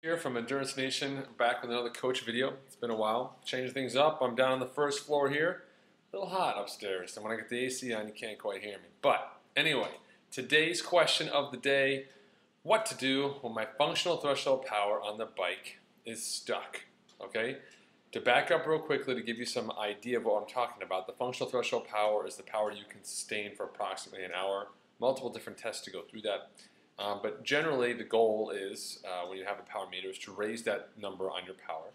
Here from Endurance Nation, back with another coach video. It's been a while. Changing things up. I'm down on the first floor here. A little hot upstairs, and when I get the AC on, you can't quite hear me. But anyway, today's question of the day: what to do when my functional threshold power on the bike is stuck? Okay. To back up real quickly to give you some idea of what I'm talking about, the functional threshold power is the power you can sustain for approximately an hour. Multiple different tests to go through that. But generally, the goal is, when you have a power meter, is to raise that number on your power,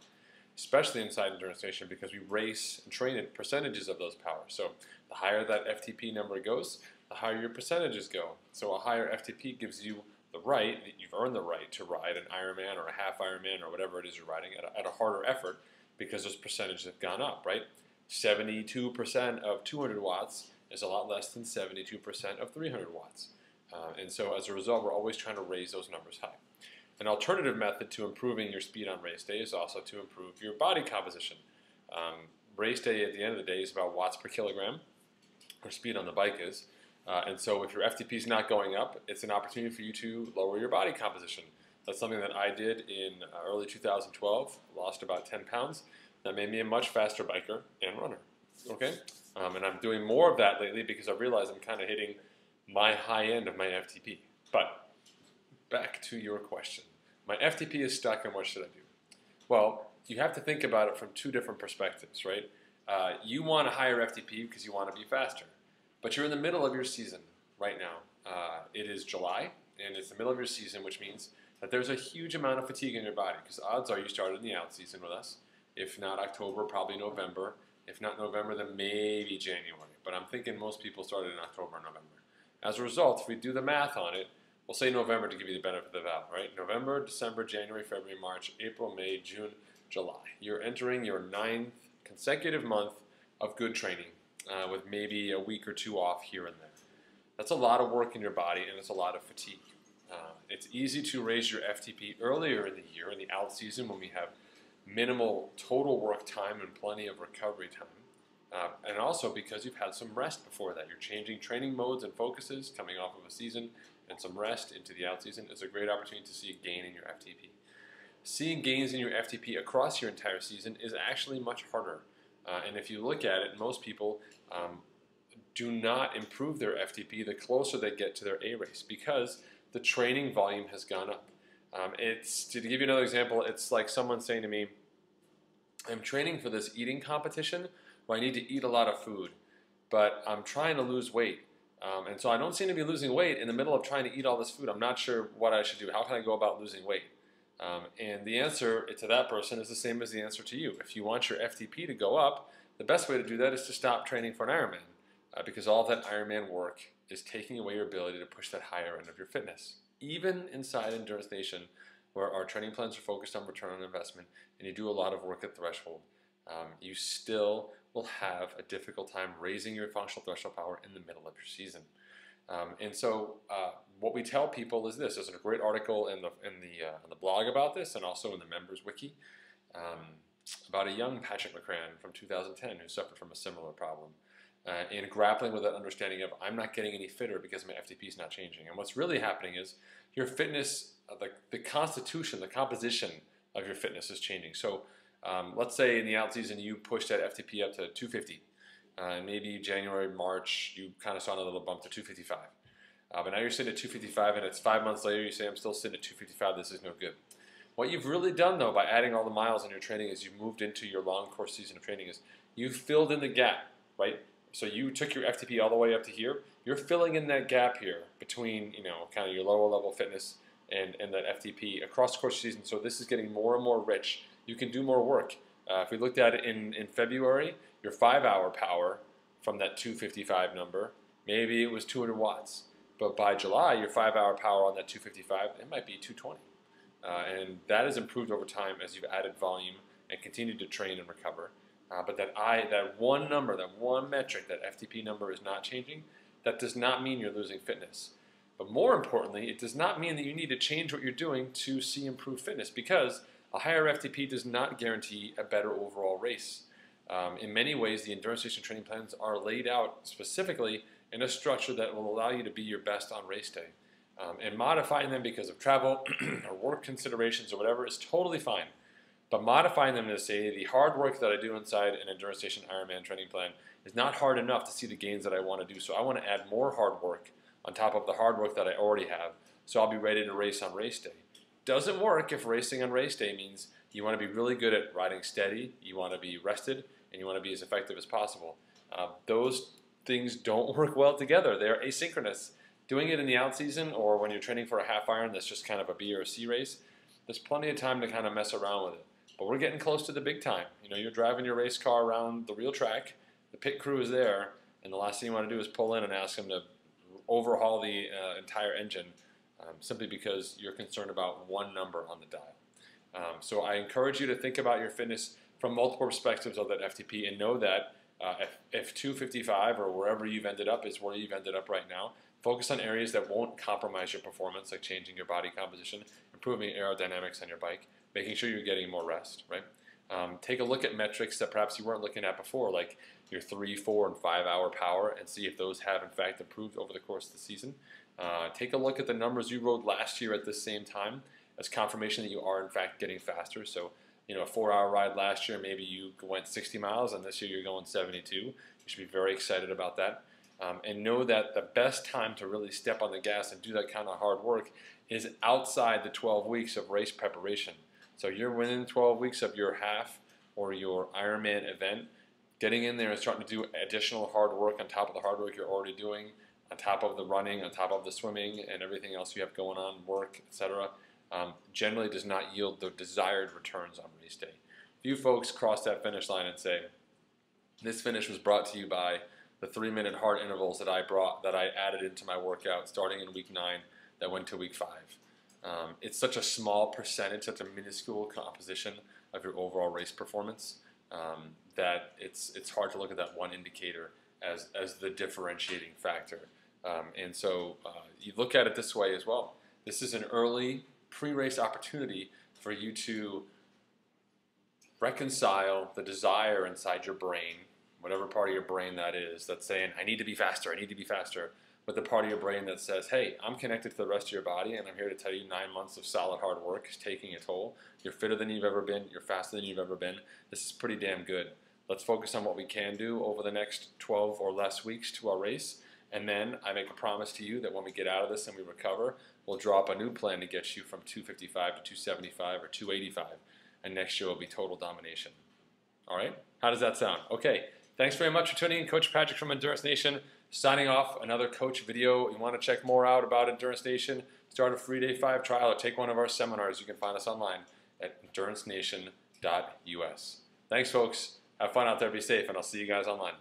especially inside Endurance Nation, because we race and train at percentages of those powers. So the higher that FTP number goes, the higher your percentages go. So a higher FTP gives you the right, you've earned the right to ride an Ironman or a half Ironman or whatever it is you're riding at a harder effort, because those percentages have gone up, right? 72% of 200 watts is a lot less than 72% of 300 watts. And so as a result, we're always trying to raise those numbers high. An alternative method to improving your speed on race day is also to improve your body composition. Race day at the end of the day is about watts per kilogram, or speed on the bike is. And so if your FTP is not going up, it's an opportunity for you to lower your body composition. That's something that I did in early 2012, lost about 10 pounds. That made me a much faster biker and runner. Okay? And I'm doing more of that lately because I realized I'm kind of hitting my high end of my FTP. But back to your question. My FTP is stuck, and what should I do? Well, you have to think about it from two different perspectives, right? You want a higher FTP because you want to be faster. But you're in the middle of your season right now. It is July, and it's the middle of your season, which means that there's a huge amount of fatigue in your body, because odds are you started in the out season with us. If not October, probably November. If not November, then maybe January. But I'm thinking most people started in October or November. As a result, if we do the math on it, we'll say November to give you the benefit of the doubt, right? November, December, January, February, March, April, May, June, July. You're entering your 9th consecutive month of good training, with maybe a week or two off here and there. That's a lot of work in your body, and it's a lot of fatigue. It's easy to raise your FTP earlier in the year, in the out season, when we have minimal total work time and plenty of recovery time. And also because you've had some rest before that. You're changing training modes and focuses coming off of a season, and some rest into the out season is a great opportunity to see a gain in your FTP. Seeing gains in your FTP across your entire season is actually much harder. And if you look at it, most people do not improve their FTP the closer they get to their A race, because the training volume has gone up. To give you another example, it's like someone saying to me, I'm training for this eating competition where I need to eat a lot of food, but I'm trying to lose weight. And so I don't seem to be losing weight in the middle of trying to eat all this food. I'm not sure what I should do. How can I go about losing weight? And the answer to that person is the same as the answer to you. If you want your FTP to go up, the best way to do that is to stop training for an Ironman, because all of that Ironman work is taking away your ability to push that higher end of your fitness. Even inside Endurance Nation, where our training plans are focused on return on investment, and you do a lot of work at threshold, you still will have a difficult time raising your functional threshold power in the middle of your season. And so what we tell people is this. There's a great article in the blog about this, and also in the members wiki, about a young Patrick McCran from 2010 who suffered from a similar problem, in grappling with that understanding of, I'm not getting any fitter because my FTP is not changing. And what's really happening is your fitness, the constitution, the composition of your fitness is changing. So let's say in the out season you push that FTP up to 250. Maybe January, March, you kind of saw another little bump to 255. But now you're sitting at 255, and it's 5 months later, you say, I'm still sitting at 255, this is no good. What you've really done, though, by adding all the miles in your training as you've moved into your long course season of training, is you've filled in the gap, right? So you took your FTP all the way up to here. You're filling in that gap here between, kind of your lower level fitness and that FTP across the course season. So this is getting more and more rich. You can do more work. If we looked at it in February, your 5-hour power from that 255 number, maybe it was 200 watts. But by July, your 5-hour power on that 255, it might be 220. And that has improved over time as you've added volume and continued to train and recover. But that one number, that one metric, that FTP number is not changing. That does not mean you're losing fitness. But more importantly, it does not mean that you need to change what you're doing to see improved fitness, because a higher FTP does not guarantee a better overall race. In many ways, the Endurance Nation training plans are laid out specifically in a structure that will allow you to be your best on race day. And modifying them because of travel or work considerations or whatever is totally fine. But modifying them to say the hard work that I do inside an Endurance Nation Ironman training plan is not hard enough to see the gains that I want to do. So I want to add more hard work on top of the hard work that I already have, so I'll be ready to race on race day. Doesn't work if racing on race day means you want to be really good at riding steady, you want to be rested, and you want to be as effective as possible. Those things don't work well together. They're asynchronous. Doing it in the out season or when you're training for a half iron that's just kind of a B or a C race, there's plenty of time to kind of mess around with it. But we're getting close to the big time. You know, you're driving your race car around the real track, the pit crew is there, and the last thing you want to do is pull in and ask them to overhaul the entire engine simply because you're concerned about one number on the dial. So I encourage you to think about your fitness from multiple perspectives of that FTP and know that if 255 or wherever you've ended up is where you've ended up right now, focus on areas that won't compromise your performance, like changing your body composition, improving aerodynamics on your bike, making sure you're getting more rest, right? Take a look at metrics that perhaps you weren't looking at before, like your 3, 4, and 5 hour power, and see if those have in fact improved over the course of the season. Take a look at the numbers you rode last year at this same time as confirmation that you are in fact getting faster. So, you know, a 4-hour ride last year, maybe you went 60 miles, and this year you're going 72. You should be very excited about that. And know that the best time to really step on the gas and do that kind of hard work is outside the 12 weeks of race preparation. So you're within 12 weeks of your half or your Ironman event, getting in there and starting to do additional hard work on top of the hard work you're already doing, on top of the running, on top of the swimming, and everything else you have going on, work, etc., generally does not yield the desired returns on race day. Few folks cross that finish line and say, this finish was brought to you by the 3-minute hard intervals that I added into my workout starting in week 9 that went to week 5. It's such a small percentage, such a minuscule composition of your overall race performance that it's hard to look at that one indicator as the differentiating factor. And so you look at it this way as well. This is an early pre-race opportunity for you to reconcile the desire inside your brain, whatever part of your brain that is, that's saying, I need to be faster, I need to be faster, with the part of your brain that says, hey, I'm connected to the rest of your body, and I'm here to tell you 9 months of solid hard work is taking a toll. You're fitter than you've ever been. You're faster than you've ever been. This is pretty damn good. Let's focus on what we can do over the next 12 or less weeks to our race, and then I make a promise to you that when we get out of this and we recover, we'll draw up a new plan to get you from 255 to 275 or 285, and next year will be total domination. All right? How does that sound? Okay. Thanks very much for tuning in. Coach Patrick from Endurance Nation, signing off. Another coach video. You want to check more out about Endurance Nation, start a free day 5 trial or take one of our seminars. You can find us online at endurancenation.us. Thanks, folks. Have fun out there. Be safe, and I'll see you guys online.